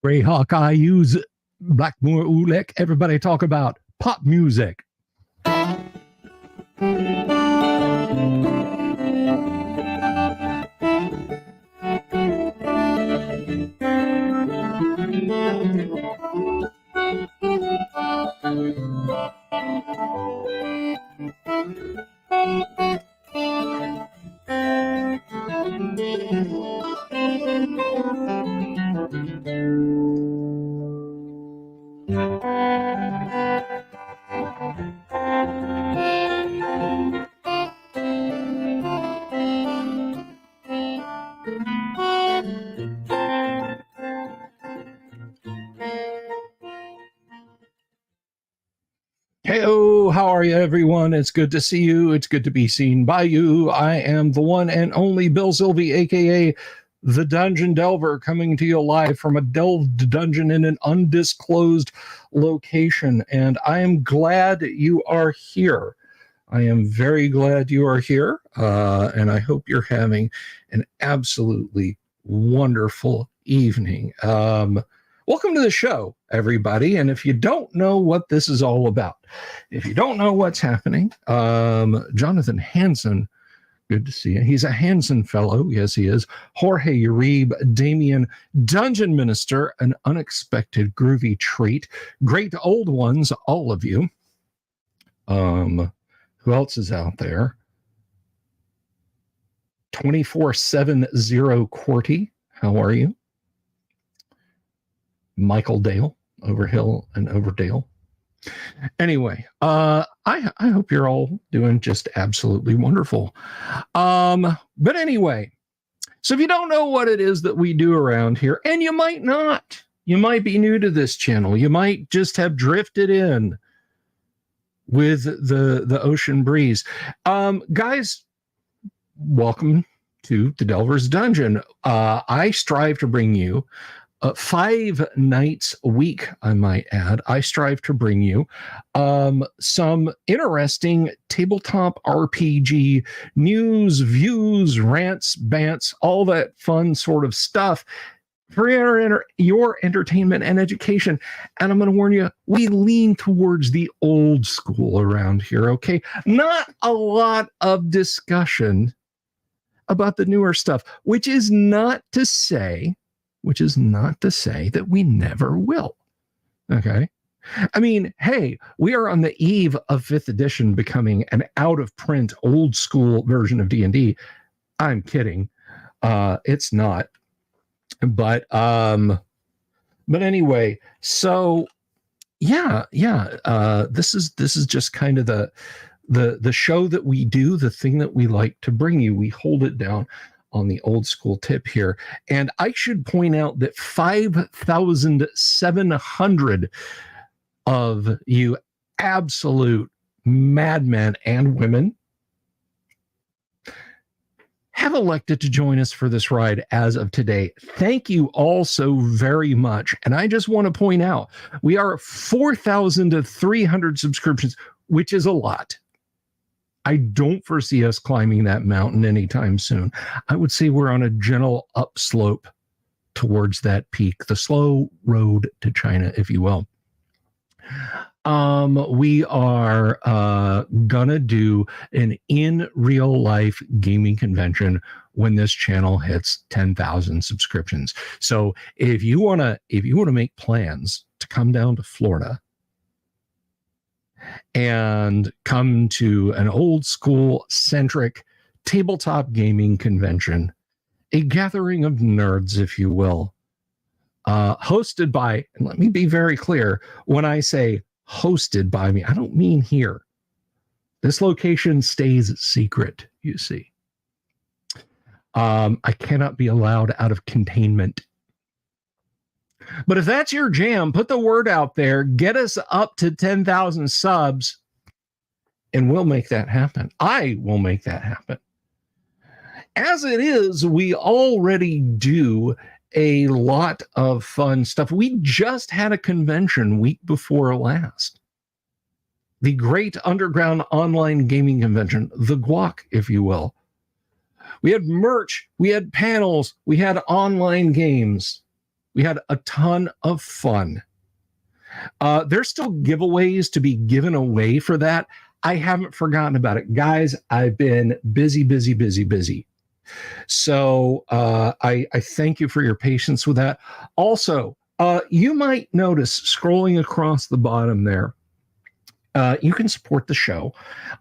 Grey Hawkeye use Blackmore Ulek. Everybody talk about pop music. Hey-oh, how are you, everyone? It's good to see you. It's good to be seen by you. I am the one and only Bill Sylvie, a.k.a. The Dungeon Delver, coming to you live from a delved dungeon in an undisclosed location. And I am glad you are here. I am very glad you are here. And I hope you're having an absolutely wonderful evening. Welcome to the show, everybody. And if you don't know what this is all about, if you don't know what's happening, Jonathan Hansen, good to see you. He's a Hansen fellow. Yes, he is. Jorge Uribe, Damien, Dungeon Minister, an unexpected groovy treat. Great old ones, all of you. Who else is out there? 2470 Quarty, how are you? Michael Dale, Overhill and Overdale. Anyway, I hope you're all doing just absolutely wonderful. But anyway, so if you don't know what it is that we do around here, and you might not, you might be new to this channel, you might just have drifted in with the ocean breeze. Guys, welcome to the Delver's Dungeon. I strive to bring you 5 nights a week, I might add. I strive to bring you some interesting tabletop RPG news, views, rants, bants, all that fun sort of stuff for your entertainment and education. And I'm going to warn you, we lean towards the old school around here, okay? Not a lot of discussion about the newer stuff, which is not to say that we never will. Okay. I mean, hey, we are on the eve of 5th edition becoming an out of print old school version of D&D. I'm kidding. It's not. But anyway, so yeah. This is just kind of the show that we do, the thing that we like to bring you. We hold it down on the old school tip here. And I should point out that 5,700 of you absolute madmen and women have elected to join us for this ride as of today. Thank you all so very much. And I just want to point out, we are 4,300 subscriptions, which is a lot. I don't foresee us climbing that mountain anytime soon. I would say we're on a gentle upslope towards that peak, the slow road to China, if you will. We are gonna do an in real life gaming convention when this channel hits 10,000 subscriptions. So if you wanna make plans to come down to Florida and come to an old school centric tabletop gaming convention, a gathering of nerds, if you will, hosted by, and let me be very clear, when I say hosted by me, I don't mean here. This location stays secret, you see. I cannot be allowed out of containment. But if that's your jam, put the word out there, get us up to 10,000 subs, and we'll make that happen. I will make that happen. As it is, we already do a lot of fun stuff. We just had a convention week before last. The Great Underground Online Gaming Convention, the GWOC, if you will. We had merch, we had panels, we had online games. We had a ton of fun. There's still giveaways to be given away for that. I haven't forgotten about it. Guys, I've been busy. So I thank you for your patience with that. Also, you might notice scrolling across the bottom there, you can support the show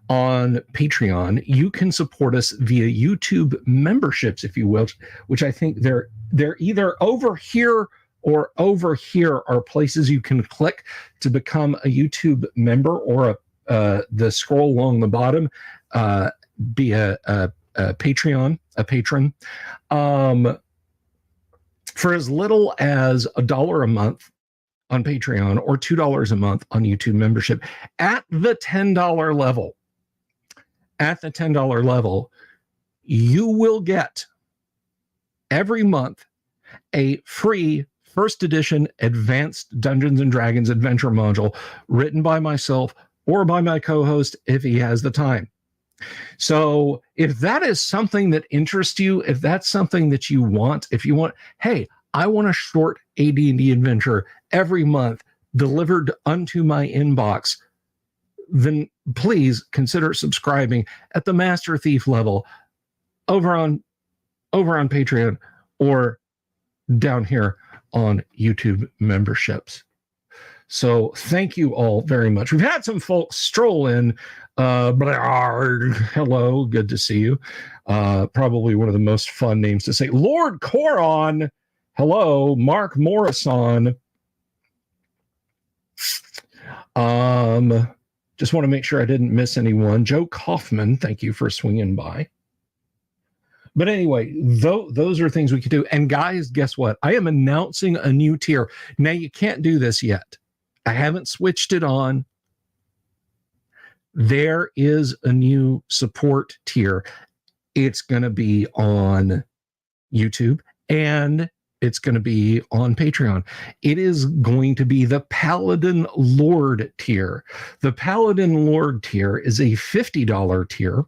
on Patreon. You can support us via YouTube memberships, if you will, which I think they're either over here or over here are places you can click to become a YouTube member, or the scroll along the bottom, be a patron. For as little as $1 a month on Patreon, or $2 a month on YouTube membership. At the $10 level, you will get every month a free first edition advanced Dungeons and Dragons adventure module written by myself or by my co-host if he has the time. So if that is something that interests you, if that's something that you want, if you want, hey, I want a short AD&D adventure every month delivered unto my inbox, then please consider subscribing at the Master Thief level over on Patreon, or down here on YouTube memberships. So thank you all very much. We've had some folks stroll in. Hello, good to see you. Probably one of the most fun names to say. Lord Coron. Hello, Mark Morrison. Just want to make sure I didn't miss anyone. Joe Kaufman, thank you for swinging by. But anyway, those are things we could do. And guys, guess what? I am announcing a new tier. Now, you can't do this yet. I haven't switched it on. There is a new support tier. It's going to be on YouTube and it's going to be on Patreon. It is going to be the Paladin Lord tier. The Paladin Lord tier is a $50 tier.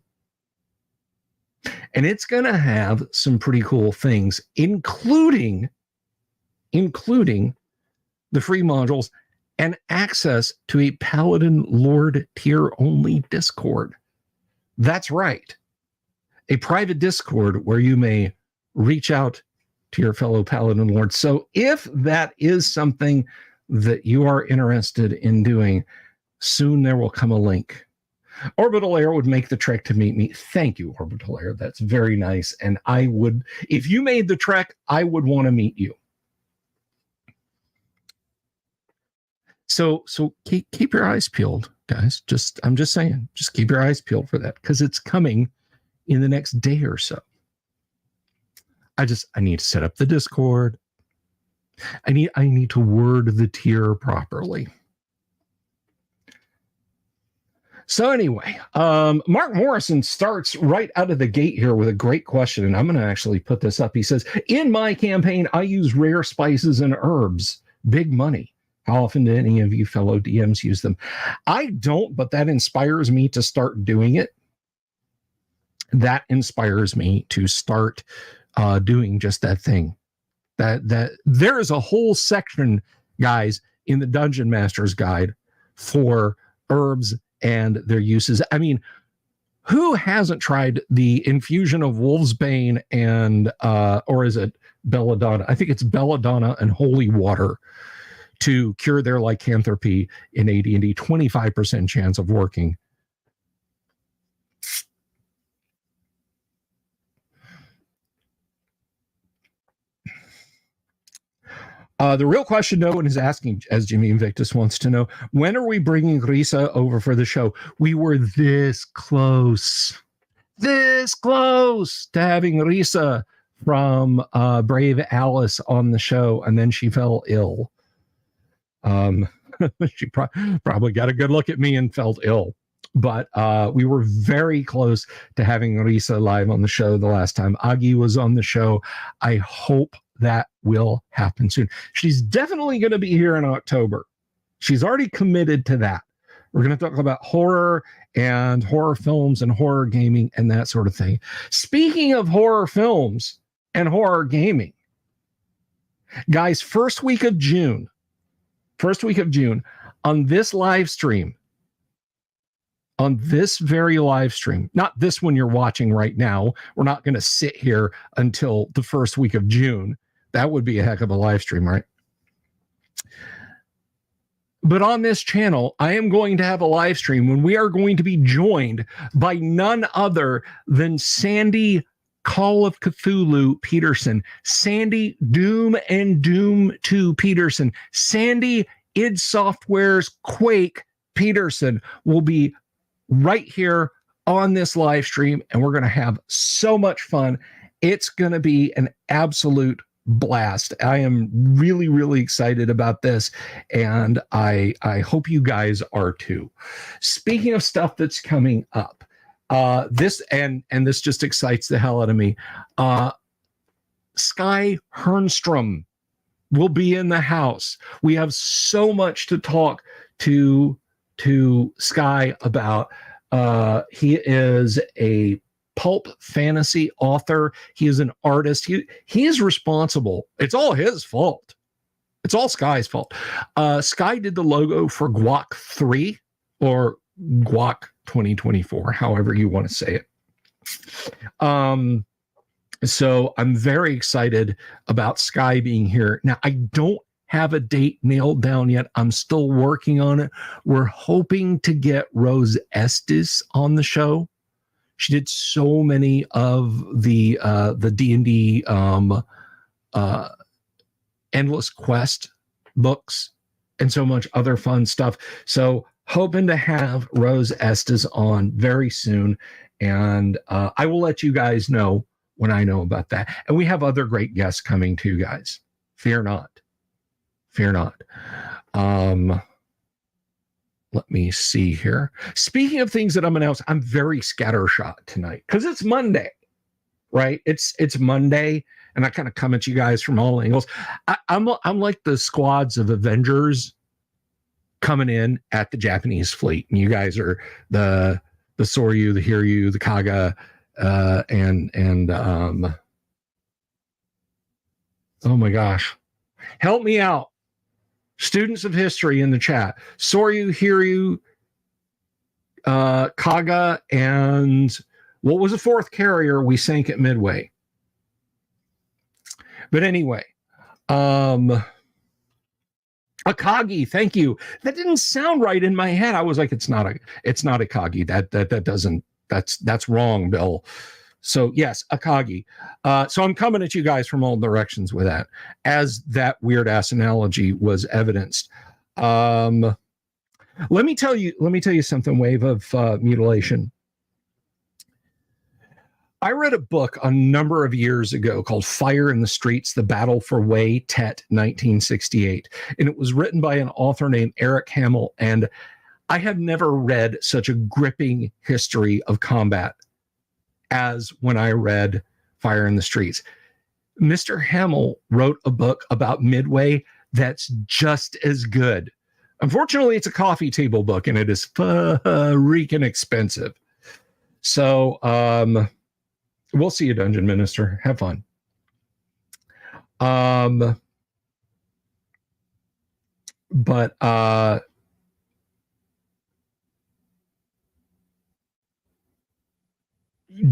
And it's going to have some pretty cool things, including the free modules and access to a Paladin Lord tier only Discord. That's right. A private Discord where you may reach out to your fellow Paladin Lords. So if that is something that you are interested in doing, soon there will come a link. Orbital Air would make the trek to meet me. Thank you, Orbital Air. That's very nice. And I would, if you made the trek, I would want to meet you. So keep your eyes peeled, guys. I'm just saying, just keep your eyes peeled for that, because it's coming in the next day or so. I need to set up the Discord. I need to word the tier properly. So anyway, Mark Morrison starts right out of the gate here with a great question, and I'm going to actually put this up. He says, in my campaign, I use rare spices and herbs. Big money. How often do any of you fellow DMs use them? I don't, but that inspires me to start doing it. That inspires me to start doing just that thing. That there is a whole section, guys, in the Dungeon Master's Guide for herbs and their uses. I mean, who hasn't tried the infusion of Wolfsbane and or is it belladonna? I think it's belladonna and holy water to cure their lycanthropy in AD&D. 25% chance of working. The real question no one is asking, as Jimmy Invictus wants to know, when are we bringing Risa over for the show? We were this close to having Risa from Brave Alice on the show, and then she fell ill. She probably got a good look at me and felt ill. But we were very close to having Risa live on the show the last time Agi was on the show. I hope that will happen soon. She's definitely going to be here in October. She's already committed to that. We're going to talk about horror and horror films and horror gaming and that sort of thing. Speaking of horror films and horror gaming, Guys, first week of June, on this live stream, on this very live stream, not this one you're watching right now. We're not going to sit here until the first week of June. That would be a heck of a live stream, right? But on this channel, I am going to have a live stream when we are going to be joined by none other than Sandy Call of Cthulhu Peterson, Sandy Doom and Doom 2 Peterson, Sandy id Software's Quake Peterson will be right here on this live stream, and we're going to have so much fun. It's going to be an absolute blast. I am really, really excited about this, and I hope you guys are too. Speaking of stuff that's coming up, this just excites the hell out of me. Sky Hernstrom will be in the house. We have so much to talk to Sky about. He is a pulp fantasy author. He is an artist. He is responsible. It's all his fault. It's all Sky's fault. Sky did the logo for Guac 3 or Guac 2024, however you want to say it. So I'm very excited about Sky being here. Now, I don't have a date nailed down yet. I'm still working on it. We're hoping to get Rose Estes on the show. She did so many of the D&D Endless Quest books and so much other fun stuff. So hoping to have Rose Estes on very soon. And I will let you guys know when I know about that. And we have other great guests coming too, guys. Fear not. Fear not. Let me see here. Speaking of things that I'm announcing, I'm very scattershot tonight because it's Monday, right? It's Monday, and I kind of come at you guys from all angles. I'm like the squads of Avengers coming in at the Japanese fleet, and you guys are the Soryu, the Hiryu, the Kaga, and oh my gosh, help me out. Students of history in the chat. Soryu, Hiryu, Kaga, and what was the fourth carrier we sank at Midway? But anyway, Akagi, thank you. That didn't sound right in my head. I was like, it's not Akagi. That doesn't, that's wrong, Bill. So yes, Akagi. So I'm coming at you guys from all directions with that, as that weird ass analogy was evidenced. Let me tell you something, Wave of Mutilation. I read a book a number of years ago called Fire in the Streets, The Battle for Wei Tet, 1968. And it was written by an author named Eric Hamill. And I have never read such a gripping history of combat as when I read Fire in the Streets. Mr. Hamill wrote a book about Midway that's just as good. Unfortunately, it's a coffee table book, and it is freaking expensive. So we'll see you, Dungeon Minister. Have fun.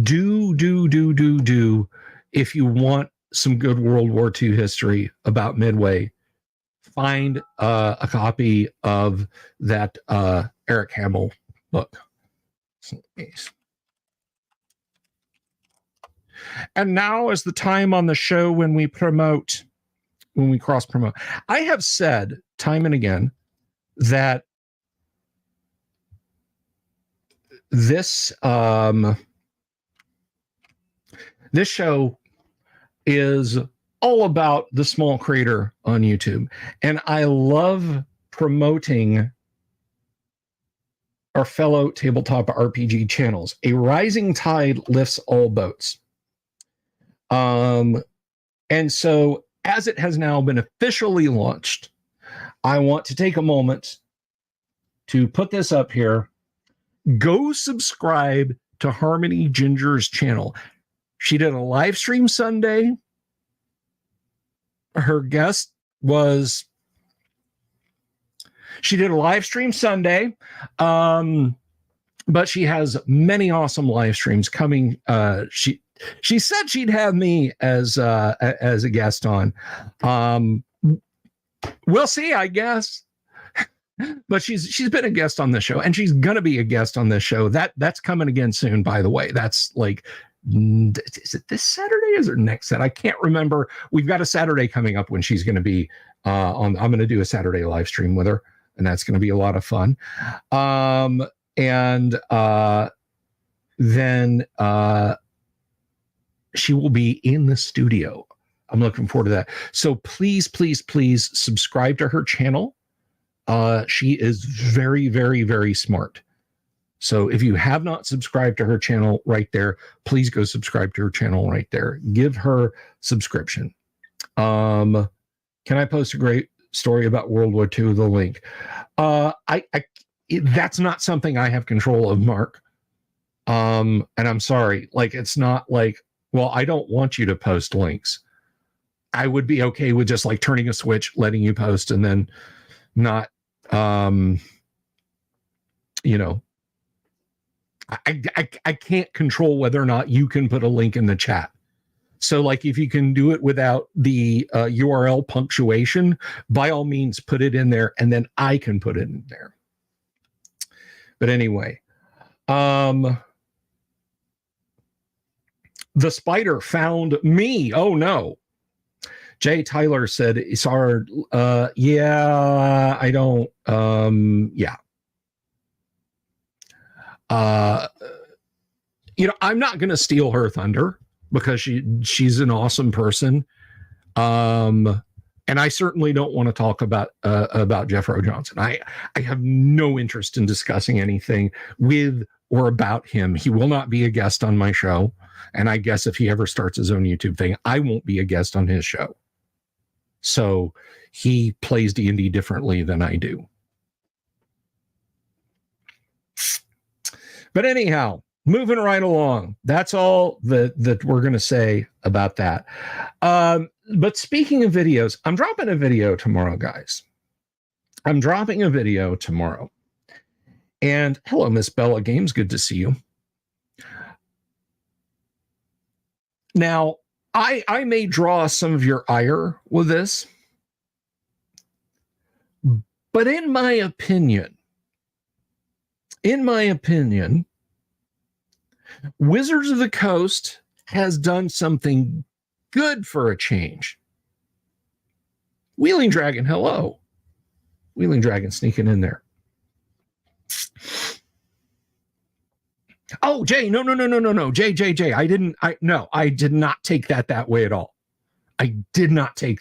Do if you want some good World War II history about Midway, find a copy of that Eric Hamill book. And now is the time on the show when we promote, when we cross promote. I have said time and again that this this show is all about the small creator on YouTube. And I love promoting our fellow tabletop RPG channels. A rising tide lifts all boats. And so as it has now been officially launched, I want to take a moment to put this up here. Go subscribe to Harmony Ginger's channel. She did a live stream Sunday. her guest was, she did a live stream Sunday, but she has many awesome live streams coming. She said she'd have me as a guest on. We'll see, I guess. But she's been a guest on the show, and she's gonna be a guest on this show. That's coming again soon, by the way. That's like, is it this Saturday? Is it next Saturday? I can't remember. We've got a Saturday coming up when she's going to be on. I'm going to do a Saturday live stream with her, and that's going to be a lot of fun. And then she will be in the studio. I'm looking forward to that. So please, please, please subscribe to her channel. She is very, very, very smart. So if you have not subscribed to her channel right there, please go subscribe to her channel right there. Give her subscription. Can I post a great story about World War II? The link. That's not something I have control of, Mark. And I'm sorry. Like, it's not like, well, I don't want you to post links. I would be okay with just like turning a switch, letting you post, and then not, you know, I can't control whether or not you can put a link in the chat. So like, if you can do it without the URL punctuation, by all means, put it in there, and then I can put it in there. But anyway, the spider found me. Oh no. Jay Tyler said, "Sorry, yeah, I don't, yeah." You know, I'm not going to steal her thunder because she's an awesome person. And I certainly don't want to talk about Jeff Rowe Johnson. I have no interest in discussing anything with or about him. He will not be a guest on my show. And I guess if he ever starts his own YouTube thing, I won't be a guest on his show. So he plays D&D differently than I do. But anyhow, moving right along. That's all that we're going to say about that. But speaking of videos, I'm dropping a video tomorrow, guys. I'm dropping a video tomorrow. And hello, Miss Bella Games. Good to see you. Now, I may draw some of your ire with this, but in my opinion, Wizards of the Coast has done something good for a change. Wheeling Dragon, hello. Wheeling Dragon sneaking in there. Oh, Jay, no. Jay. I did not take that way at all. I did not take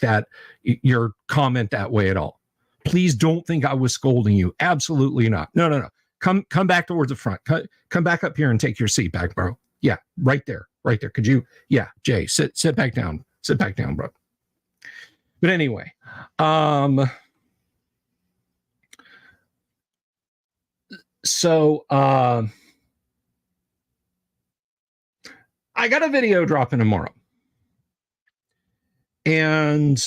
your comment that way at all. Please don't think I was scolding you. Absolutely not. No. Come back towards the front. Come back up here and take your seat back, bro. Yeah, right there. Could you? Yeah, Jay, sit back down. Sit back down, bro. But anyway, so I got a video dropping tomorrow. And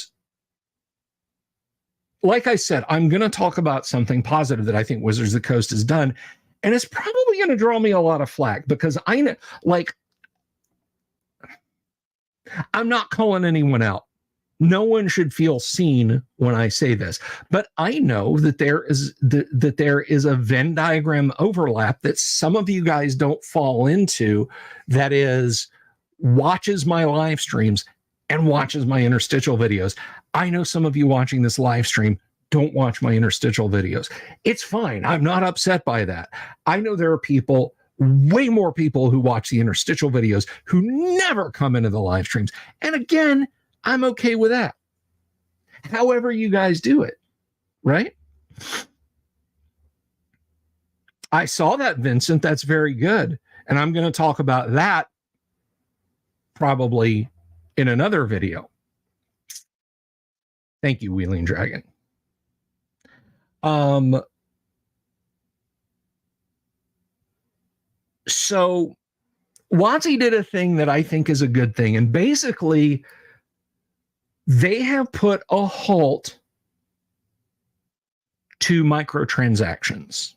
like I said, I'm going to talk about something positive that I think Wizards of the Coast has done. And it's probably going to draw me a lot of flack because I'm not calling anyone out. No one should feel seen when I say this, but I know that there is a Venn diagram overlap that some of you guys don't fall into, that is watches my live streams and watches my interstitial videos. I know some of you watching this live stream don't watch my interstitial videos. It's fine. I'm not upset by that. I know there are people, way more people, who watch the interstitial videos who never come into the live streams. And again, I'm okay with that. However you guys do it, right? I saw that, Vincent. That's very good. And I'm going to talk about that probably in another video. Thank you, Wheeling Dragon. So WotC did a thing that I think is a good thing. And basically, They have put a halt to microtransactions.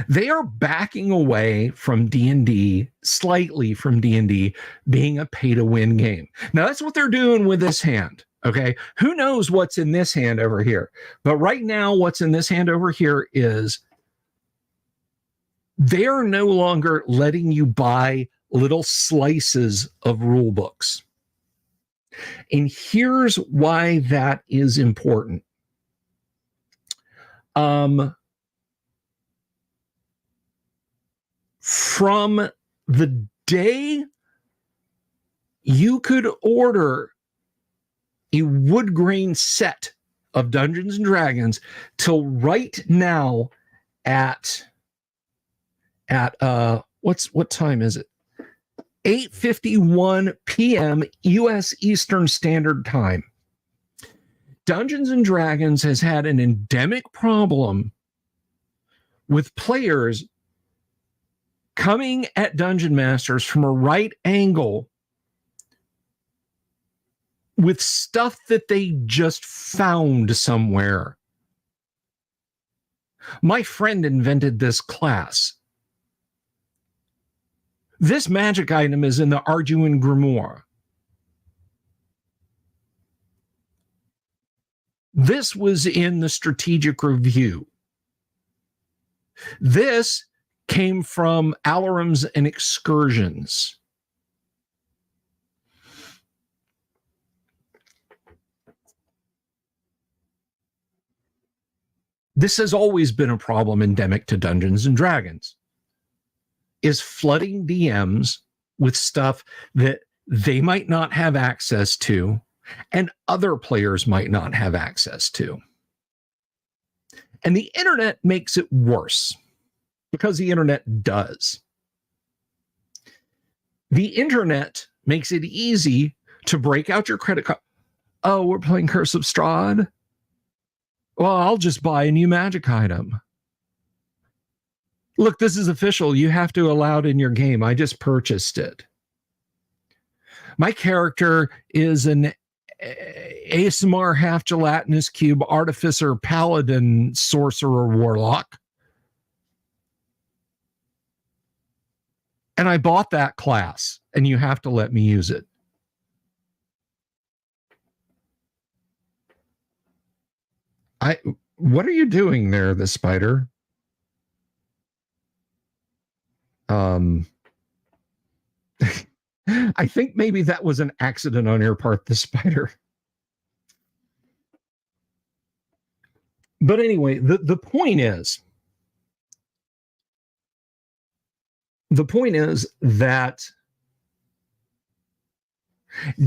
They are backing away from D&D, slightly from D&D being a pay-to-win game. Now, that's what they're doing with this hand, okay? Who knows what's in this hand over here? But right now, what's in this hand over here is they're no longer letting you buy little slices of rule books. And here's why that is important. From the day you could order a wood grain set of Dungeons and Dragons till right now at what time is it? 8:51 p.m. U.S. Eastern Standard Time. Dungeons and Dragons has had an endemic problem with players coming at Dungeon Masters from a right angle with stuff that they just found somewhere. My friend invented this class. This magic item is in the Arduin Grimoire. This was in the Strategic Review. This came from Alarums and Excursions. This has always been a problem endemic to Dungeons and Dragons, is flooding DMs with stuff that they might not have access to and other players might not have access to. And the internet makes it worse because the internet does. The internet makes it easy to break out your credit card. Oh, we're playing Curse of Strahd? Well, I'll just buy a new magic item. Look, this is official. You have to allow it in your game. I just purchased it. My character is an ASMR half gelatinous cube artificer paladin sorcerer warlock. And I bought that class, and you have to let me use it. What are you doing there, the spider? I think maybe that was an accident on your part, the spider. But anyway, the point is that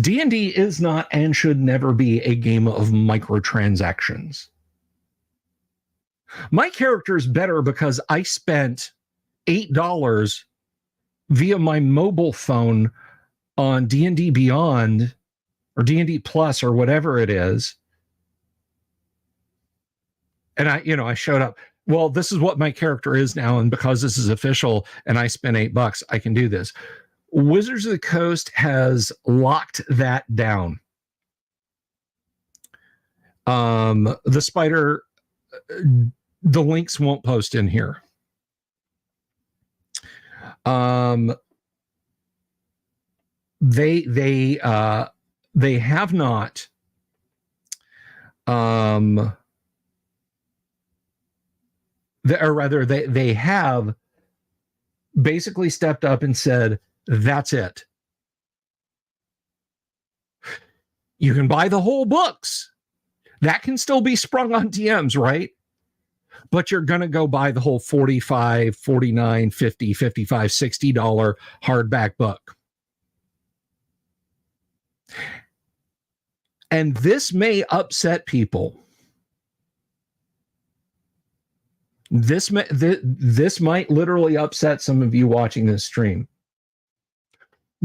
D&D is not and should never be a game of microtransactions. My character is better because I spent $8 via my mobile phone on D&D Beyond or D&D Plus or whatever it is. And I showed up. Well, this is what my character is now, and because this is official and I spent $8, I can do this. Wizards of the Coast has locked that down. The spider, the links won't post in here. They have not. They have basically stepped up and said, that's it. You can buy the whole books. That can still be sprung on DMs, right? But you're going to go buy the whole $45, $49, $50, $55, $60 hardback book. And this may upset people. This might literally upset some of you watching this stream.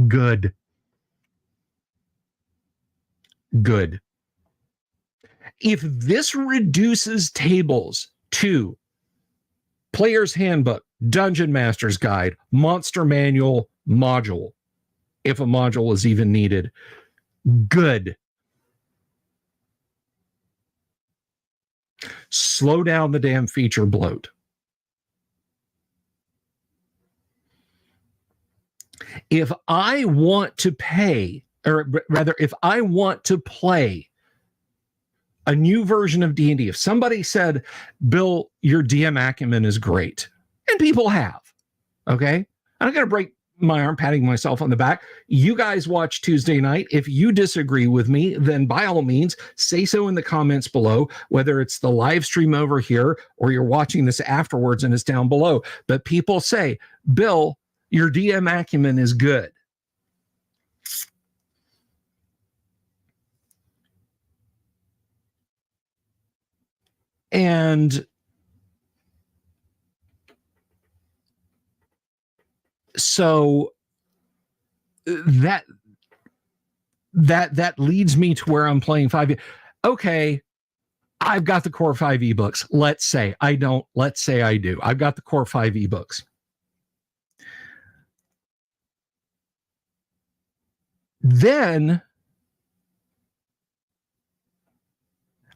Good. If this reduces tables to Player's Handbook, Dungeon Master's Guide, Monster Manual, Module, if a module is even needed. Good. Slow down the damn feature bloat. If I want to pay, or rather, if I want to play a new version of D&D, if somebody said, Bill, your DM acumen is great, and people have, okay? I'm not going to break my arm patting myself on the back. You guys watch Tuesday night. If you disagree with me, then by all means, say so in the comments below, whether it's the live stream over here or you're watching this afterwards and it's down below. But people say, Bill, your DM acumen is good. And so that leads me to where I'm playing 5e. Okay, I've got the core 5 ebooks. Let's say I don't. Let's say I do. I've got the core 5 ebooks. Then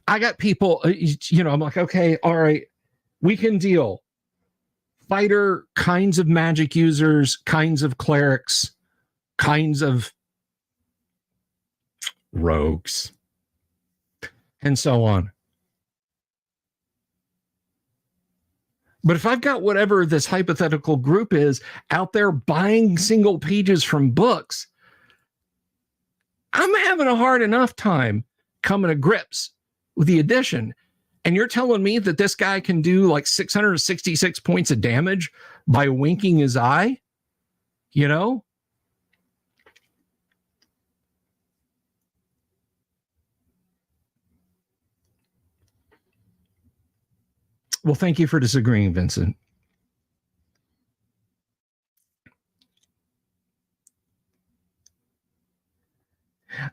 I got people, I'm like, okay, all right, we can deal. Fighter, kinds of magic users, kinds of clerics, kinds of rogues, and so on. But if I've got whatever this hypothetical group is out there buying single pages from books, I'm having a hard enough time coming to grips with the addition. And you're telling me that this guy can do like 666 points of damage by winking his eye? You know? Well, thank you for disagreeing, Vincent.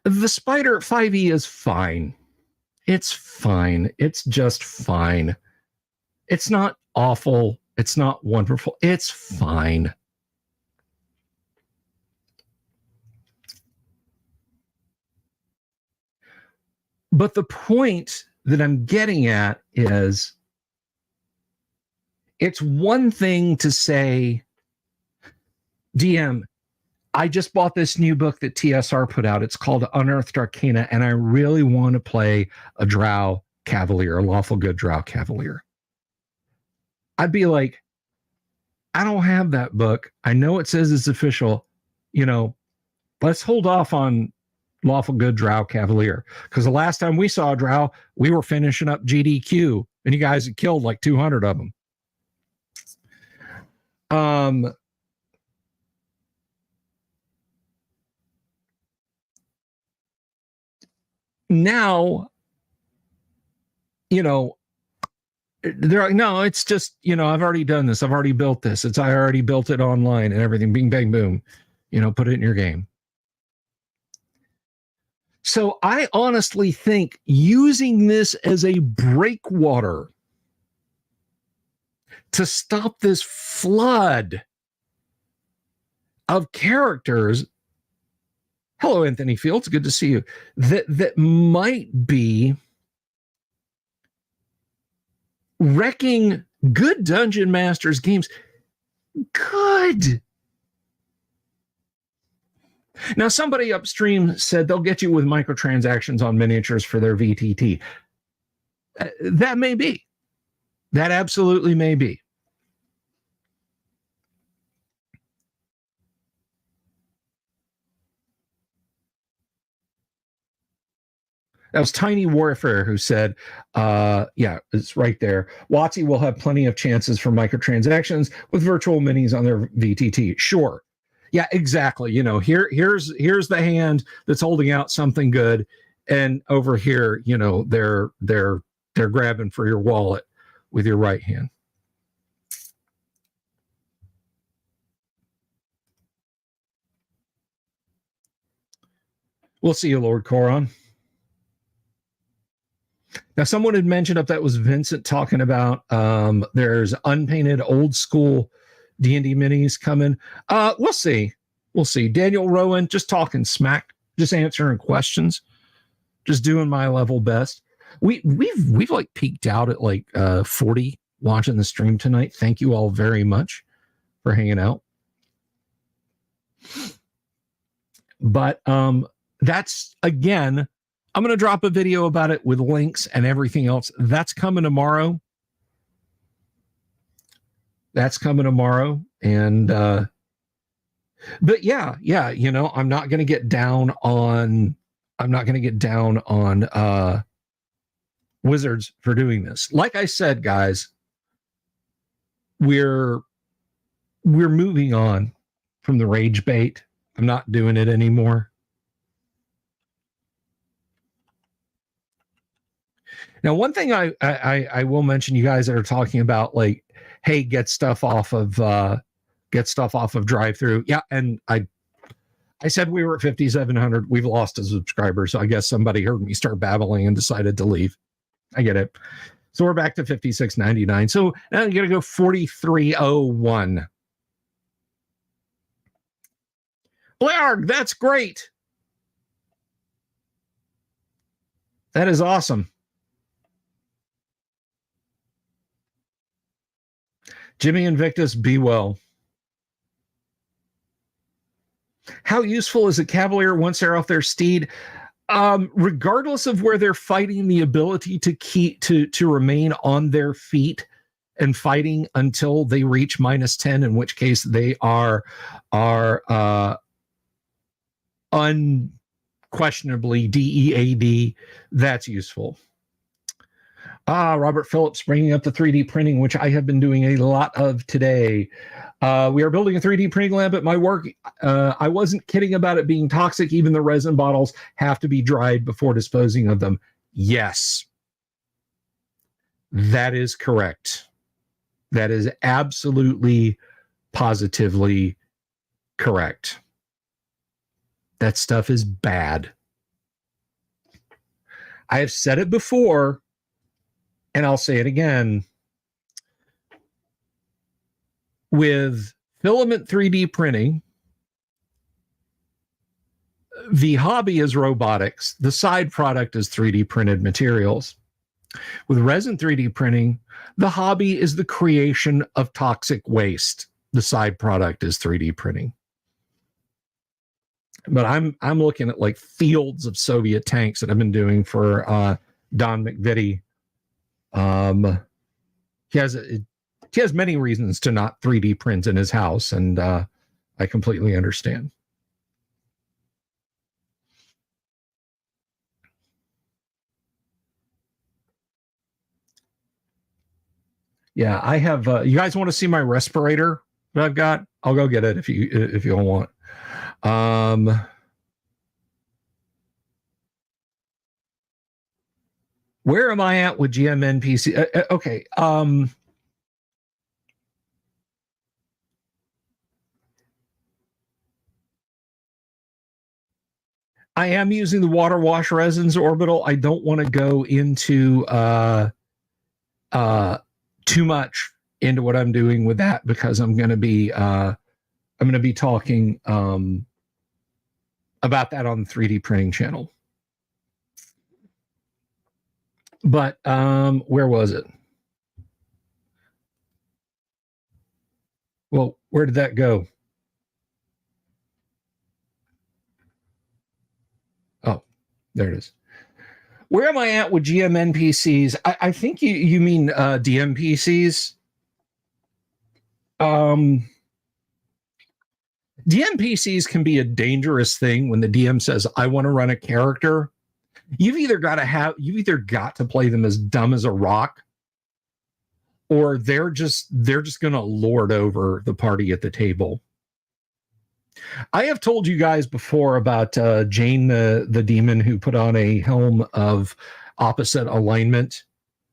The Spider 5e is fine. It's fine. It's just fine. It's not awful. It's not wonderful. It's fine. But the point that I'm getting at is it's one thing to say, DM, I just bought this new book that TSR put out. It's called Unearthed Arcana, and I really want to play a Drow Cavalier, a lawful good Drow Cavalier. I'd be like, I don't have that book. I know it says it's official. Let's hold off on lawful good Drow Cavalier, because the last time we saw a Drow, we were finishing up GDQ, and you guys had killed like 200 of them. Now, they're like, no, it's just, I've already done this. I've already built this. I already built it online and everything. Bing, bang, boom. Put it in your game. So I honestly think using this as a breakwater to stop this flood of characters. Hello, Anthony Fields. Good to see you. That might be wrecking good Dungeon Masters games. Good. Now, somebody upstream said they'll get you with microtransactions on miniatures for their VTT. That may be. That absolutely may be. That was Tiny Warfare who said, yeah, it's right there. WotC will have plenty of chances for microtransactions with virtual minis on their VTT. Sure. Yeah, exactly. Here's the hand that's holding out something good. And over here, they're grabbing for your wallet with your right hand. We'll see you, Lord Coron. Now, someone had mentioned, if that was Vincent talking about, there's unpainted old school D&D minis coming. We'll see. We'll see. Daniel Rowan, just talking smack, just answering questions, just doing my level best. We've like peaked out at like 40 watching the stream tonight. Thank you all very much for hanging out. But that's, again, I'm going to drop a video about it with links and everything else. That's coming tomorrow. And but yeah, you know, I'm not going to get down on Wizards for doing this. Like I said, guys, we're moving on from the rage bait. I'm not doing it anymore. Now, one thing I will mention, you guys that are talking about like, hey, get stuff off of drive-through. Yeah, and I said we were at 5,700. We've lost a subscriber, so I guess somebody heard me start babbling and decided to leave. I get it. So we're back to 56.99. So now you got to go 43.01. Blarg, that's great. That is awesome. Jimmy Invictus, be well. How useful is a cavalier once they're off their steed? Regardless of where they're fighting, the ability to remain on their feet and fighting until they reach -10, in which case they are unquestionably DEAD. That's useful. Robert Phillips bringing up the 3D printing, which I have been doing a lot of today. We are building a 3D printing lab at my work. I wasn't kidding about it being toxic. Even the resin bottles have to be dried before disposing of them. Yes, that is correct. That is absolutely, positively correct. That stuff is bad. I have said it before, and I'll say it again. With filament 3D printing, the hobby is robotics. The side product is 3D printed materials. With resin 3D printing, the hobby is the creation of toxic waste. The side product is 3D printing. But I'm looking at like fields of Soviet tanks that I've been doing for Don McVitie. He has many reasons to not 3D print in his house, and I completely understand. Yeah, I have. You guys want to see my respirator that I've got? I'll go get it if you all want. Where am I at with GMNPC? Okay. I am using the water wash resins orbital. I don't want to go into too much into what I'm doing with that, because I'm going to be talking about that on the 3D printing channel. But where was it? Well, where did that go? Oh, there it is. Where am I at with GMNPCs? I think you mean DMPCs. DMPCs can be a dangerous thing when the DM says, I want to run a character. You've either got to play them as dumb as a rock, or they're just going to lord over the party at the table. I have told you guys before about Jane the demon who put on a helm of opposite alignment.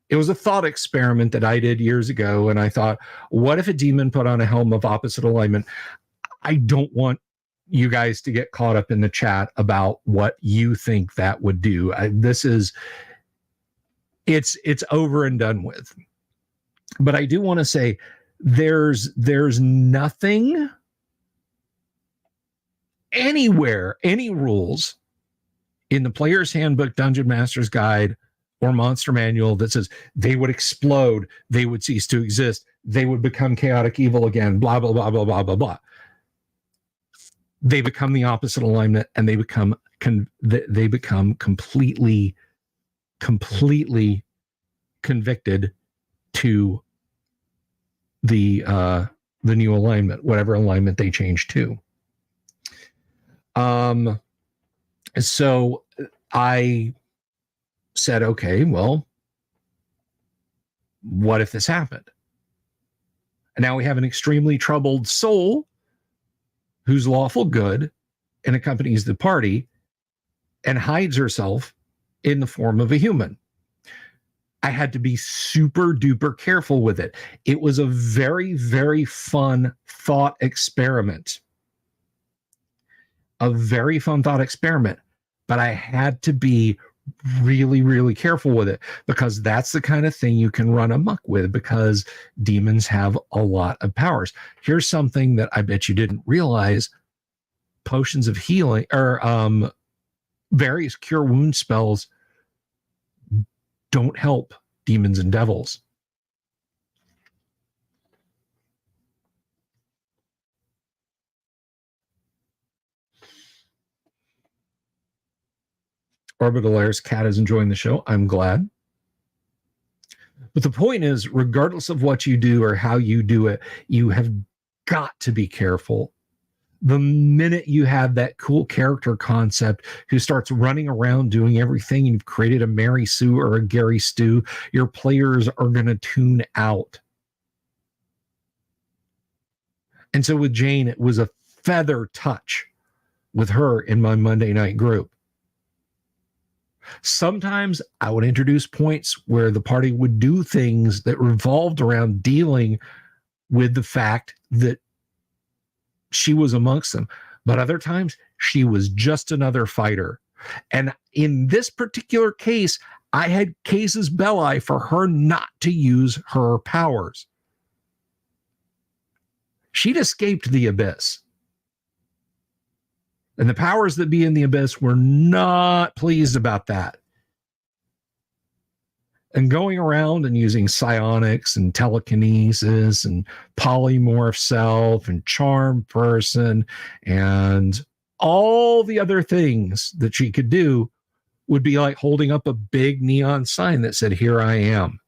It was a thought experiment that I did years ago, and I thought, what if a demon put on a helm of opposite alignment? I don't want you guys to get caught up in the chat about what you think that would do. It's over and done with. But I do want to say there's nothing anywhere, any rules in the Player's Handbook, Dungeon Master's Guide, or Monster Manual that says they would explode, they would cease to exist, they would become chaotic evil again, blah, blah, blah, blah, blah, blah, blah. They become the opposite alignment, and they become completely convicted to the new alignment, whatever alignment they change to. So I said, okay, well, what if this happened? And now we have an extremely troubled soul who's lawful good and accompanies the party and hides herself in the form of a human. I had to be super duper careful with it. It was a very, very fun thought experiment. A very fun thought experiment. But I had to be really, really careful with it, because that's the kind of thing you can run amok with, because demons have a lot of powers. Here's something that I bet you didn't realize. Potions of healing, or various cure wound spells, don't help demons and devils. Orbital Air's cat is enjoying the show. I'm glad. But the point is, regardless of what you do or how you do it, you have got to be careful. The minute you have that cool character concept who starts running around doing everything, and you've created a Mary Sue or a Gary Stu, your players are going to tune out. And so with Jane, it was a feather touch with her in my Monday night group. Sometimes I would introduce points where the party would do things that revolved around dealing with the fact that she was amongst them. But other times, she was just another fighter. And in this particular case, I had casus belli for her not to use her powers. She'd escaped the abyss. And the powers that be in the abyss were not pleased about that. And going around and using psionics and telekinesis and polymorph self and charm person and all the other things that she could do would be like holding up a big neon sign that said, "Here I am."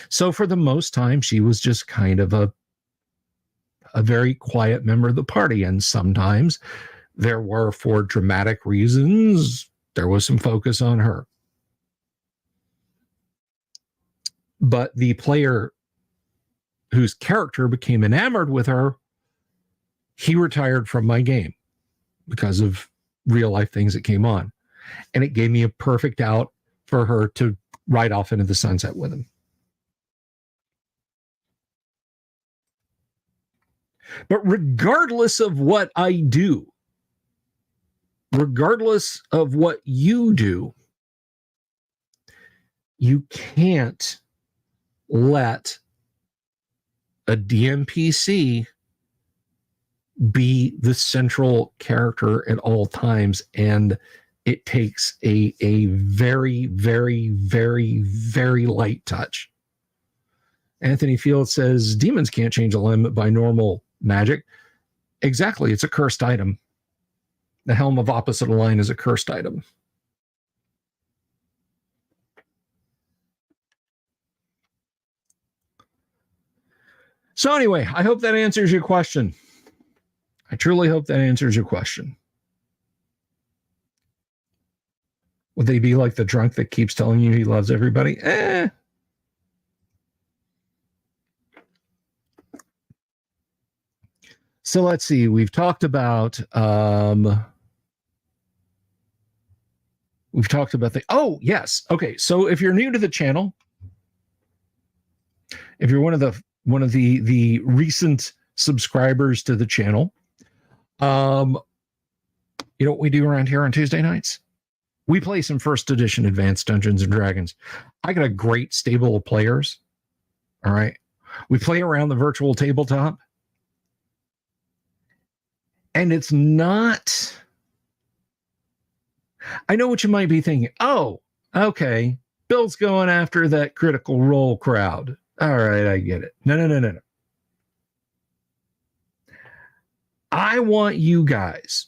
So for the most time, she was just kind of a very quiet member of the party. And sometimes there were, for dramatic reasons, there was some focus on her. But the player whose character became enamored with her, he retired from my game because of real life things that came on. And it gave me a perfect out for her to ride off into the sunset with him. But regardless of what I do, regardless of what you do, you can't let a DMPC be the central character at all times. And it takes a very, very, very, very light touch. Anthony Field says, demons can't change alignment by normal magic. Exactly. It's a cursed item. The Helm of Opposite Align is a cursed item. So anyway, I hope that answers your question. I truly hope that answers your question. Would they be like the drunk that keeps telling you he loves everybody? So let's see. We've talked about oh yes. Okay. So if you're new to the channel, if you're one of the recent subscribers to the channel, you know what we do around here on Tuesday nights? We play some first edition Advanced Dungeons and Dragons. I got a great stable of players. All right. We play around the virtual tabletop. And it's not, I know what you might be thinking. Oh, okay. Bill's going after that Critical Role crowd. All right, I get it. No. I want you guys,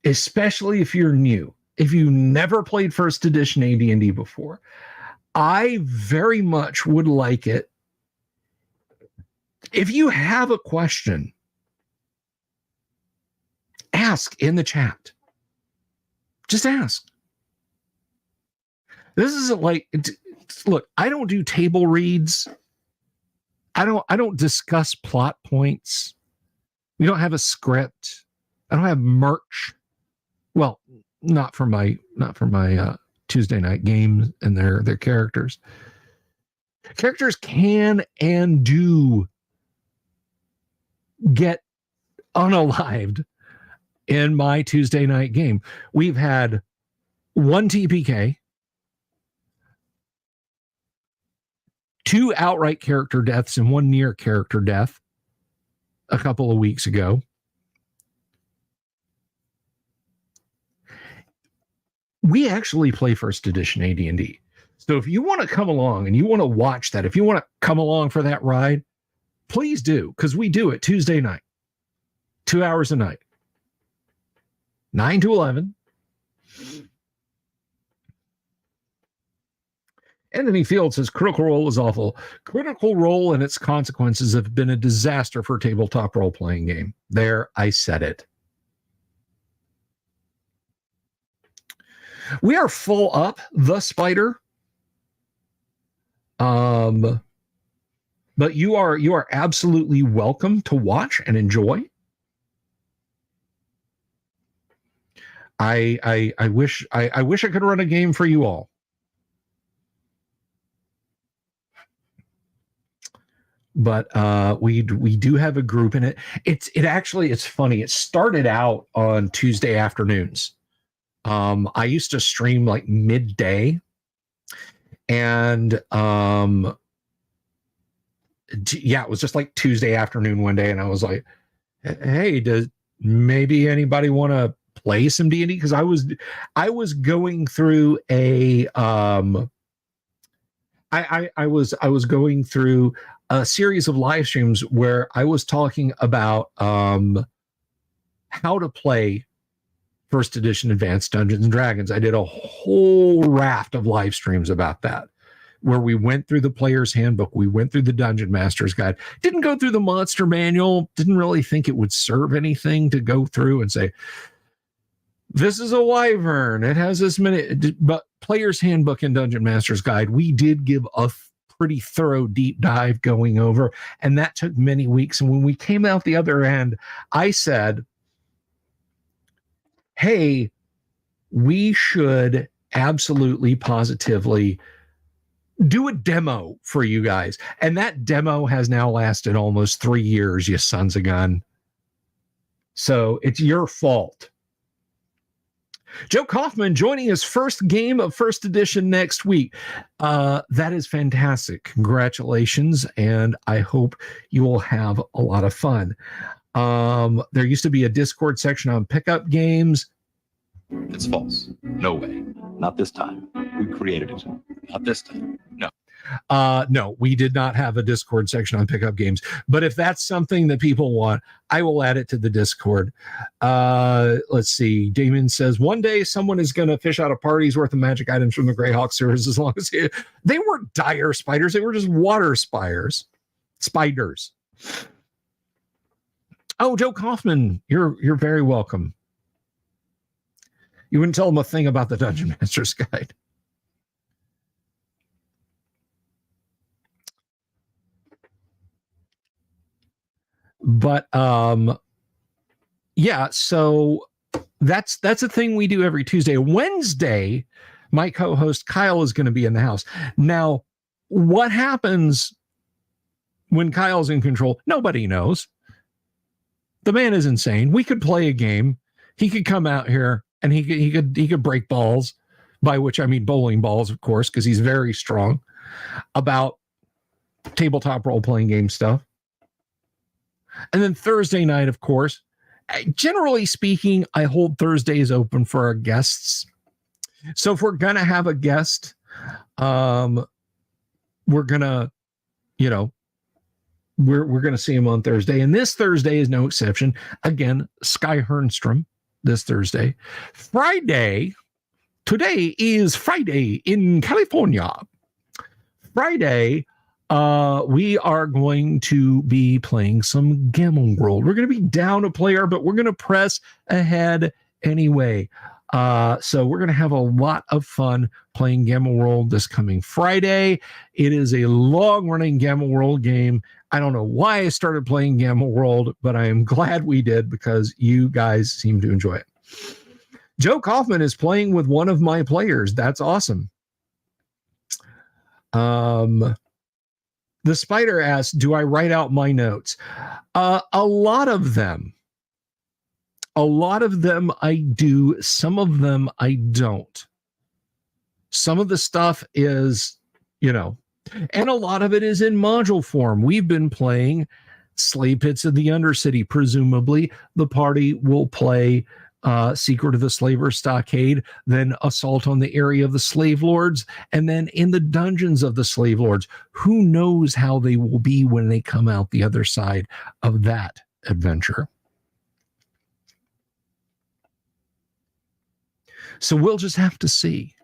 especially if you're new, if you never played first edition AD&D before, I very much would like it if you have a question, ask in the chat. Just ask. This isn't like, look, I don't do table reads. I don't discuss plot points. We don't have a script. I don't have merch. Well, not for my Tuesday night games and their characters. Characters can and do get unalived in my Tuesday night game. We've had one TPK, 2 outright character deaths, and 1 near character death a couple of weeks ago. We actually play first edition AD&D. So if you want to come along and you want to watch that, if you want to come along for that ride, please do, because we do it Tuesday night, 2 hours a night, 9 to 11. Anthony Field says Critical Role is awful. Critical Role and its consequences have been a disaster for a tabletop role-playing game. There, I said it. We are full up, The Spider. But you are absolutely welcome to watch and enjoy. I wish I could run a game for you all. But we do have a group in it. It's funny. It started out on Tuesday afternoons. I used to stream like midday, and it was just like Tuesday afternoon one day, and I was like, hey, does maybe anybody want to play some D&D? Because I was going through a I was going through a series of live streams where I was talking about how to play first edition advanced Dungeons and Dragons. I did a whole raft of live streams about that, where we went through the player's handbook, we went through the Dungeon Master's Guide, didn't go through the monster manual, didn't really think it would serve anything to go through and say, this is a wyvern, it has this many, but player's handbook and Dungeon Master's Guide, we did give a pretty thorough deep dive going over, and that took many weeks. And when we came out the other end, I said, hey, we should absolutely positively do a demo for you guys. And that demo has now lasted almost 3 years, you sons of gun. So it's your fault. Joe Kaufman joining his first game of first edition next week. That is fantastic. Congratulations. And I hope you will have a lot of fun. There used to be a Discord section on pickup games. It's false. No way. Not this time. We created it. Not this time. No. No, we did not have a Discord section on pickup games. But if that's something that people want, I will add it to the Discord. Let's see. Damon says, one day someone is going to fish out a party's worth of magic items from the Greyhawk series, as long as they weren't dire spiders. They were just water spiders. Oh, Joe Kaufman, you're very welcome. You wouldn't tell them a thing about the Dungeon Master's Guide. But yeah, so that's a thing we do every Tuesday. Wednesday, my co-host Kyle is going to be in the house. Now, what happens when Kyle's in control? Nobody knows. The man is insane. We could play a game. He could come out here and he could break balls, by which I mean bowling balls, of course, because he's very strong, about tabletop role-playing game stuff. And then Thursday night, of course, Generally speaking, I hold Thursdays open for our guests. So if we're going to have a guest, we're going to, we're going to see him on Thursday. And this Thursday is no exception. Again, Sky Hernstrom this Thursday. Friday, today is Friday in California. Friday, we are going to be playing some Gamma World. We're going to be down a player, but we're going to press ahead anyway. So we're going to have a lot of fun playing Gamma World this coming Friday. It is a long-running Gamma World game. I don't know why I started playing Gamma World, but I am glad we did because you guys seem to enjoy it. Joe Kaufman is playing with one of my players. That's awesome. The Spider asks, do I write out my notes? A lot of them I do. Some of them I don't. Some of the stuff is, and a lot of it is in module form. We've been playing Slave Pits of the Undercity. Presumably, the party will play Secret of the Slaver Stockade, then Assault on the Area of the Slave Lords, and then in the Dungeons of the Slave Lords. Who knows how they will be when they come out the other side of that adventure? So we'll just have to see.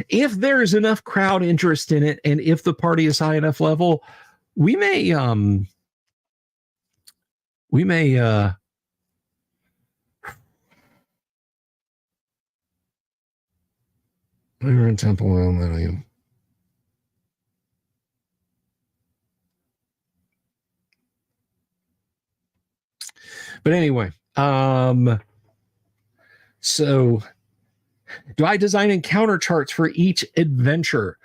If there's enough crowd interest in it, and if the party is high enough level, we may we were in Temple Millennium. But anyway, so do I design encounter charts for each adventure?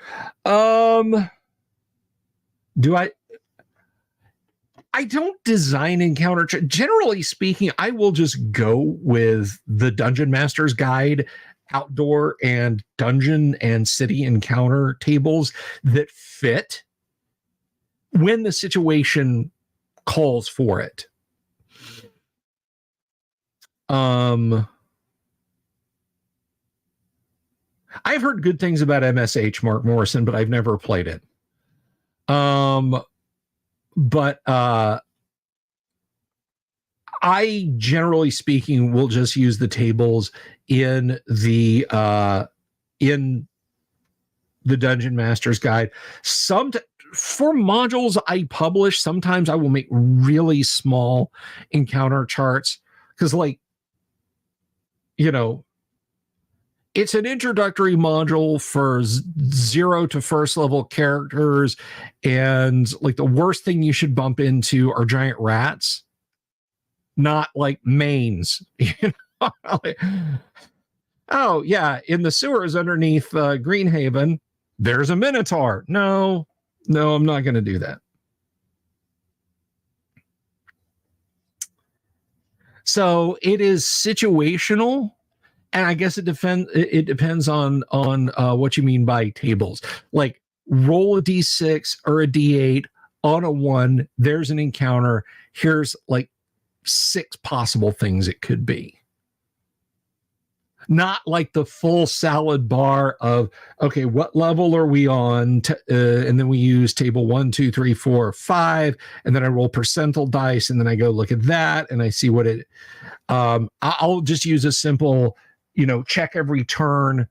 I don't design encounter charts. Generally speaking, I will just go with the Dungeon Master's Guide outdoor and dungeon and city encounter tables that fit when the situation calls for it. I've heard good things about MSH, Mark Morrison, but I've never played it. But I, generally speaking, will just use the tables in the Dungeon Master's Guide. For modules I publish, sometimes I will make really small encounter charts because, it's an introductory module for 0 to first level characters, and the worst thing you should bump into are giant rats, not mains. Oh yeah, in the sewers underneath Greenhaven, there's a Minotaur. No, I'm not going to do that. So it is situational. And I guess it depends on what you mean by tables. Roll a d6 or a d8 on a 1. There's an encounter. Here's 6 possible things it could be. Not the full salad bar of, okay, what level are we on? And then we use table 1, 2, 3, 4, 5. And then I roll percentile dice. And then I go look at that and I see what it, I'll just use a simple, check every turn.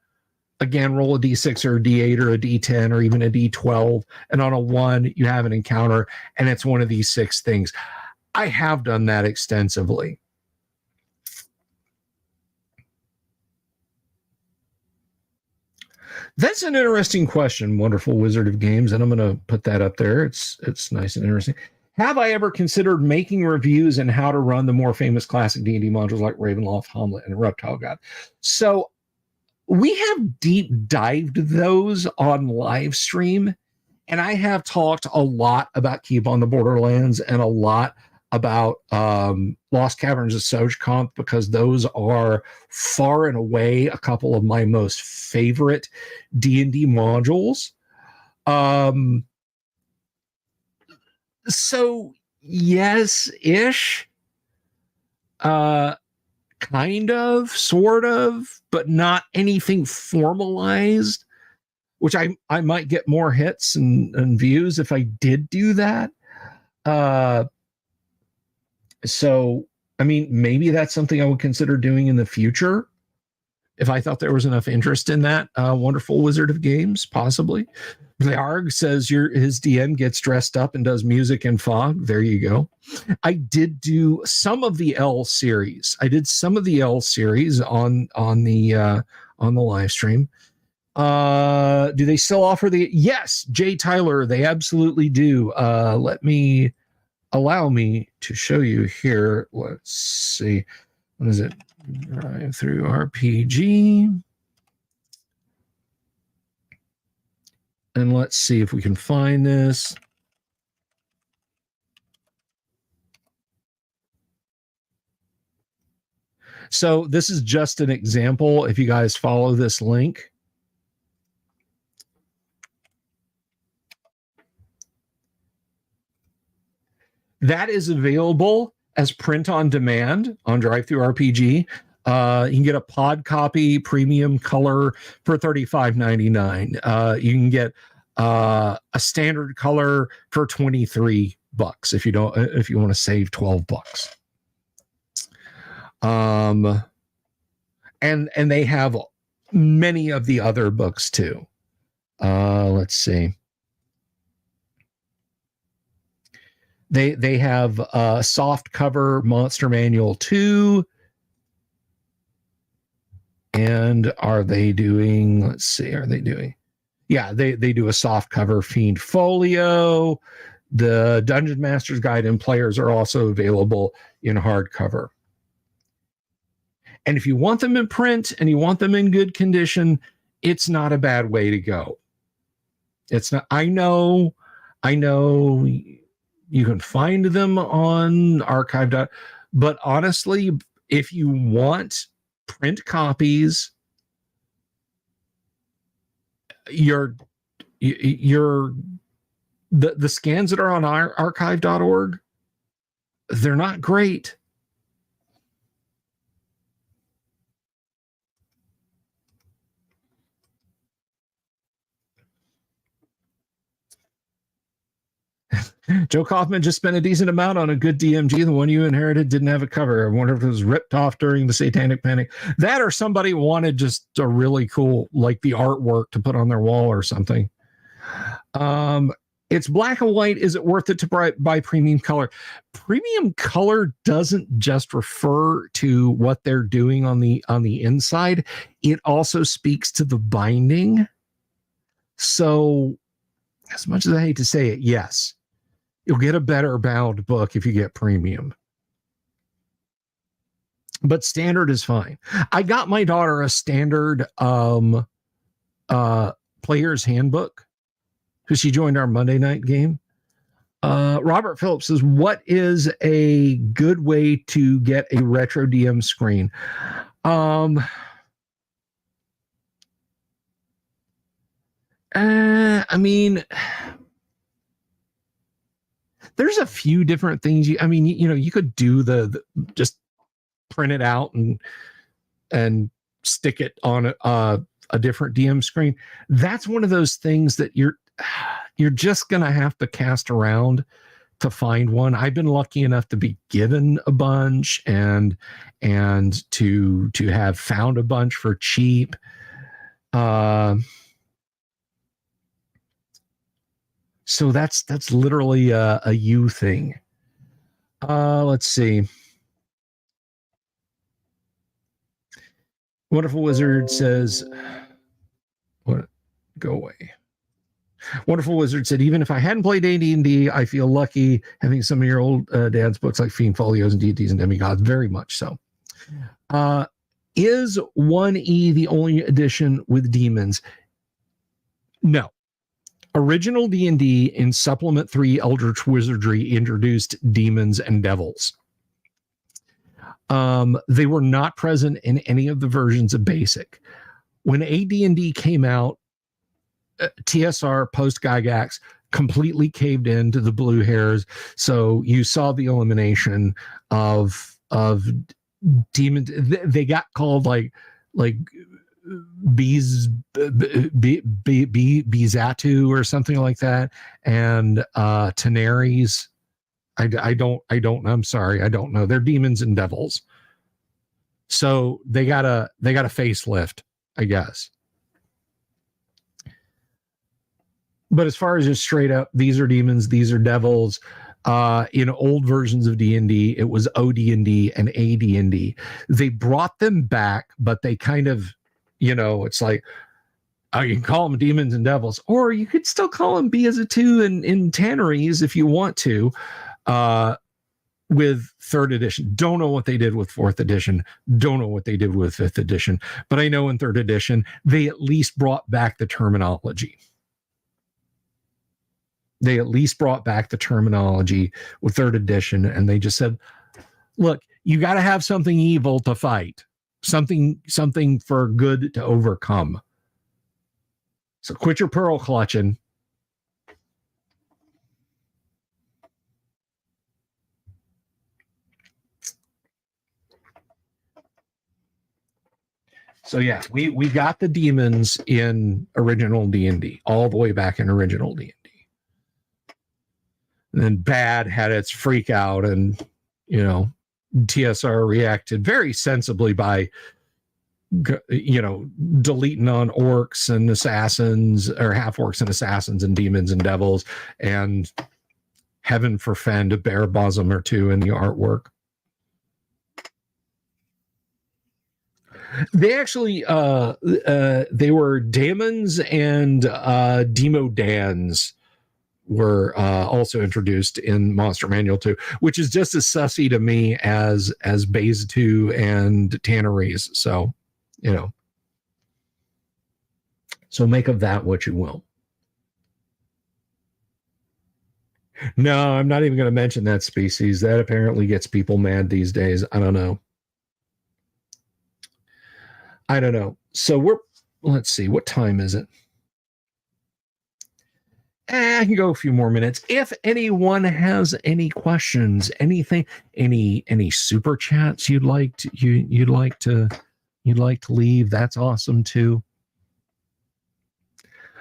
Again, roll a d6 or a d8 or a d10 or even a d12. And on a 1, you have an encounter, and it's one of these 6 things. I have done that extensively. That's an interesting question, Wonderful Wizard of Games, and I'm going to put that up there. It's nice and interesting. Have I ever considered making reviews and how to run the more famous classic D&D modules like Ravenloft, Hamlet, and Reptile God? So we have deep dived those on Livestream, and I have talked a lot about Keep on the Borderlands and a lot about Lost Caverns of Sojkamp, because those are far and away a couple of my most favorite D&D modules. So yes-ish. Kind of, sort of, but not anything formalized, which I might get more hits and views if I did do that. So, I mean, maybe that's something I would consider doing in the future if I thought there was enough interest in that. Wonderful Wizard of Games, possibly. Vlarg says his DM gets dressed up and does music and fog. There you go. I did do some of the L series. on the live stream. Do they still offer the? Yes, Jay Tyler, they absolutely do. Allow me to show you here. Let's see. What is it? Drive through RPG. And let's see if we can find this. So this is just an example. If you guys follow this link, that is available as print on demand on DriveThruRPG. You can get a pod copy premium color for $35.99. You can get a standard color for $23 if you want to save $12. And they have many of the other books too. Let's see. They have a soft cover Monster Manual 2. And are they doing, let's see, yeah, they do a soft cover Fiend Folio. The Dungeon Master's Guide and Players are also available in hardcover. And if you want them in print and you want them in good condition, it's not a bad way to go. It's not, I know you can find them on archive. But honestly, if you want print copies, the scans that are on archive.org, they're not great. Joe Kaufman just spent a decent amount on a good DMG. The one you inherited didn't have a cover. I wonder if it was ripped off during the Satanic Panic. That or somebody wanted just a really cool, like the artwork to put on their wall or something. It's black and white. Is it worth it to buy premium color? Premium color doesn't just refer to what they're doing on the inside. It also speaks to the binding. So, as much as I hate to say it, yes, you'll get a better bound book if you get premium. But standard is fine. I got my daughter a standard player's handbook because she joined our Monday night game. Robert Phillips says, what is a good way to get a retro DM screen? I mean, there's a few different things. You could do the just print it out and stick it on a different DM screen. That's one of those things that you're just gonna have to cast around to find one. I've been lucky enough to be given a bunch and to have found a bunch for cheap. So that's literally a you thing. Let's see. Wonderful Wizard says, "What? Go away." Wonderful Wizard said, even if I hadn't played AD&D, I feel lucky having some of your old dad's books like Fiend Folios and Deities and Demigods. Very much so. Is 1E the only edition with demons? No. Original D&D in Supplement 3 Eldritch Wizardry introduced demons and devils. They were not present in any of the versions of Basic. When AD&D came out, TSR post Gygax completely caved into the blue hairs. So you saw the elimination of demons. They got called like bees Bizatu or something like that, and Tenaries. I don't I'm sorry, I don't know. They're demons and devils. So they got a facelift, I guess. But as far as just straight up, these are demons, these are devils. In old versions of D&D, it was OD&D and AD&D. They brought them back, but they kind of, it's like, you can call them demons and devils, or you could still call them Bizatu and Tanneries if you want to. With 3rd edition, don't know what they did with 4th edition, don't know what they did with 5th edition, but I know in 3rd edition they at least brought back the terminology. They at least brought back the terminology with 3rd edition, and they just said, look, you got to have something evil to fight, something for good to overcome. So quit your pearl clutching. So yeah, we got the demons in original D&D, all the way back in original D&D. And then Bad had its freak out, and TSR reacted very sensibly by deleting on orcs and assassins, or half orcs and assassins and demons and devils, and heaven forfend a bare bosom or two in the artwork. They actually they were daemons and demodans were also introduced in Monster Manual 2, which is just as sussy to me as Bizatu and Tanneries. So, so make of that what you will. No, I'm not even going to mention that species. That apparently gets people mad these days. I don't know. So let's see, what time is it? I can go a few more minutes. If anyone has any questions, anything, any super chats you'd like to leave, that's awesome too.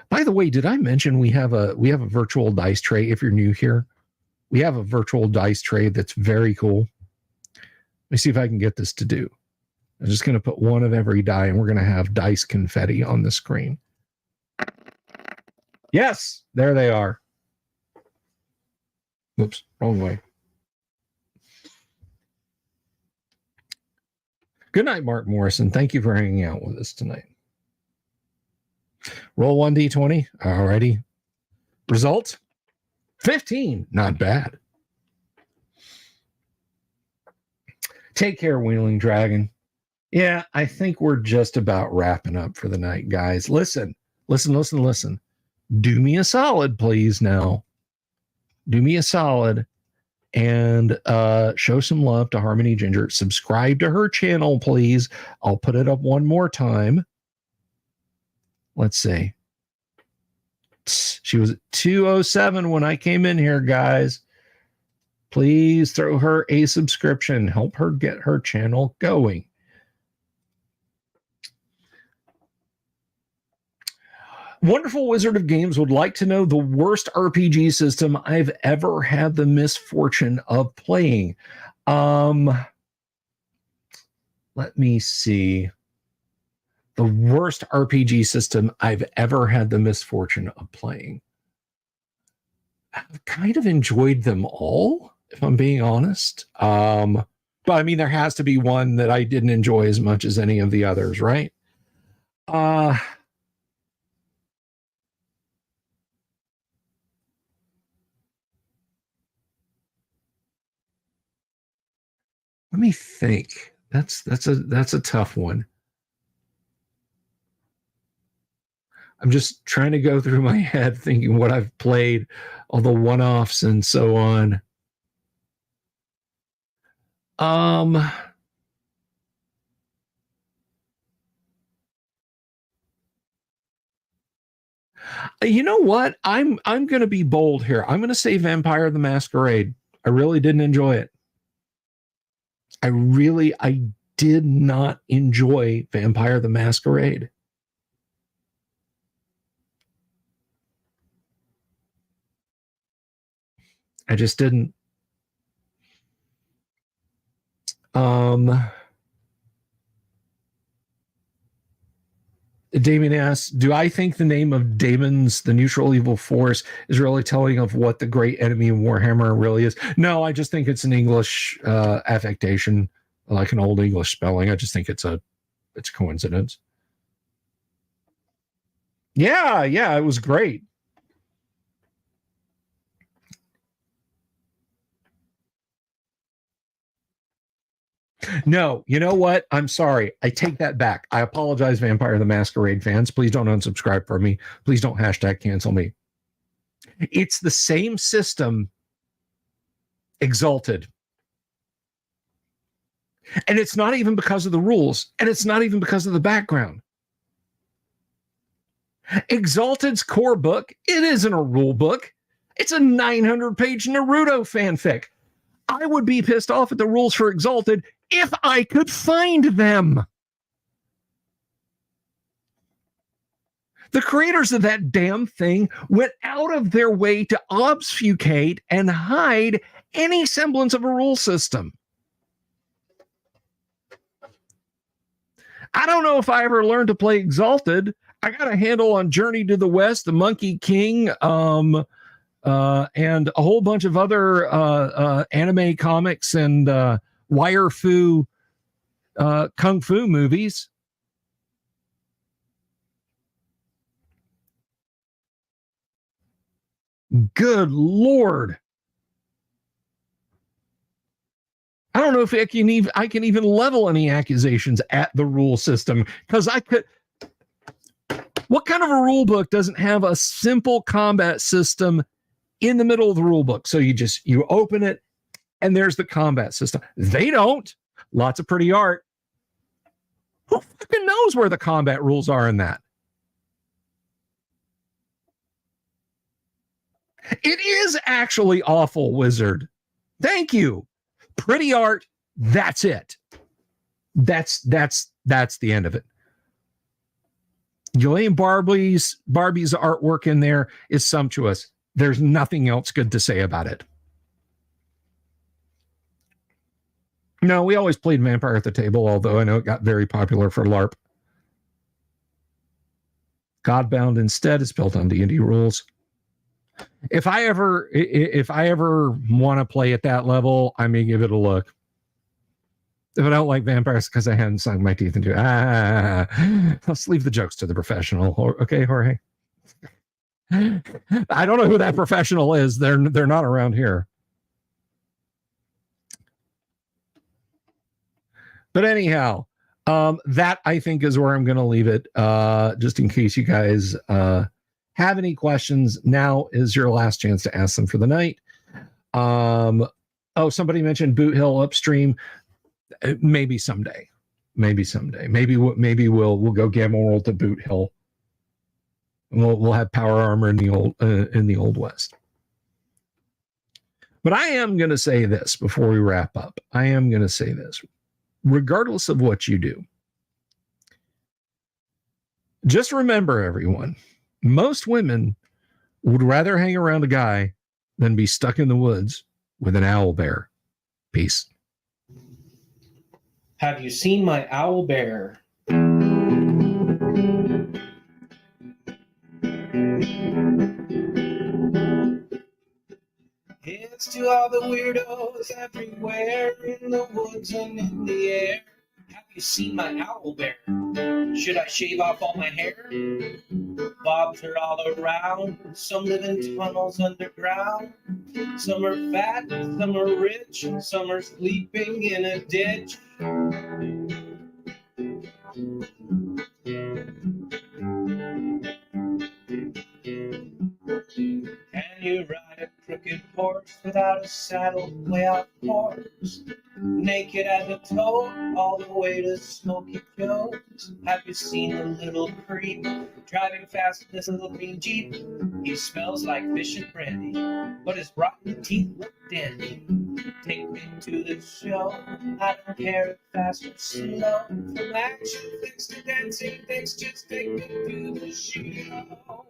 By the way, did I mention we have a virtual dice tray? If you're new here, we have a virtual dice tray that's very cool. Let me see if I can get this to do. I'm just going to put one of every die, and we're going to have dice confetti on the screen. Yes, there they are. Oops, wrong way. Good night, Mark Morrison. Thank you for hanging out with us tonight. Roll 1d20. Alrighty. Result? 15. Not bad. Take care, Wheeling Dragon. Yeah, I think we're just about wrapping up for the night, guys. Listen. Do me a solid, please, now. Do me a solid and show some love to Harmony Ginger. Subscribe to her channel, please. I'll put it up one more time. Let's see. She was at 207 when I came in here, guys. Please throw her a subscription. Help her get her channel going. Wonderful Wizard of Games would like to know the worst RPG system I've ever had the misfortune of playing. Let me see. The worst RPG system I've ever had the misfortune of playing. I've kind of enjoyed them all, if I'm being honest. But I mean, there has to be one that I didn't enjoy as much as any of the others, right? Let me think. That's a tough one. I'm just trying to go through my head thinking what I've played, all the one-offs and so on. You know what? I'm going to be bold here. I'm going to say Vampire the Masquerade. I really didn't enjoy it. I did not enjoy Vampire the Masquerade. I just didn't. Damien asks, do I think the name of Damon's the neutral evil force is really telling of what the great enemy of Warhammer really is? No, I just think it's an English affectation, like an old English spelling. I just think it's a coincidence. Yeah, it was great. No, you know what? I'm sorry. I take that back. I apologize, Vampire the Masquerade fans. Please don't unsubscribe from me. Please don't hashtag cancel me. It's the same system, Exalted. And it's not even because of the rules, and it's not even because of the background. Exalted's core book, it isn't a rule book. It's a 900-page Naruto fanfic. I would be pissed off at the rules for Exalted if I could find them. The creators of that damn thing went out of their way to obfuscate and hide any semblance of a rule system. I don't know if I ever learned to play Exalted. I got a handle on Journey to the West, The Monkey King, and a whole bunch of other anime comics and wire fu kung fu movies. Good Lord. I don't know if I can even level any accusations at the rule system, because I could. What kind of a rule book doesn't have a simple combat system in the middle of the rule book? So you open it and there's the combat system. They don't. Lots of pretty art. Who fucking knows where the combat rules are in that? It is actually awful, Wizard. Thank you. Pretty art. That's it. That's the end of it. Gillian Barbie's artwork in there is sumptuous. There's nothing else good to say about it. No, we always played Vampire at the Table, although I know it got very popular for LARP. Godbound instead is built on D&D rules. If I ever want to play at that level, I may give it a look. If I don't like vampires because I hadn't sunk my teeth into it, let's leave the jokes to the professional. Okay, Jorge? I don't know who that professional is. They're not around here. But anyhow, that I think is where I'm going to leave it. Just in case you guys have any questions, now is your last chance to ask them for the night. Somebody mentioned Boot Hill Upstream. Maybe someday. Maybe we'll go Gamma World to Boot Hill. We'll have power armor in the old West. But I am going to say this before we wrap up. I am going to say this. Regardless of what you do, just remember, everyone, most women would rather hang around a guy than be stuck in the woods with an owl bear. Peace. Have you seen my owl bear? Here's to all the weirdos everywhere in the woods and in the air. Have you seen my owl bear? Should I shave off all my hair? Bobs are all around. Some live in tunnels underground. Some are fat, some are rich, some are sleeping in a ditch. Can you ride a crooked horse without a saddle way off course? naked as a toad, all the way to Smoky Joe's. Have you seen the little creep driving fast in this little green Jeep? He smells like fish and brandy, but his rotten teeth look dandy. Take me to the show, I don't care if fast or slow. From action flicks to dancing things, just take me to the show.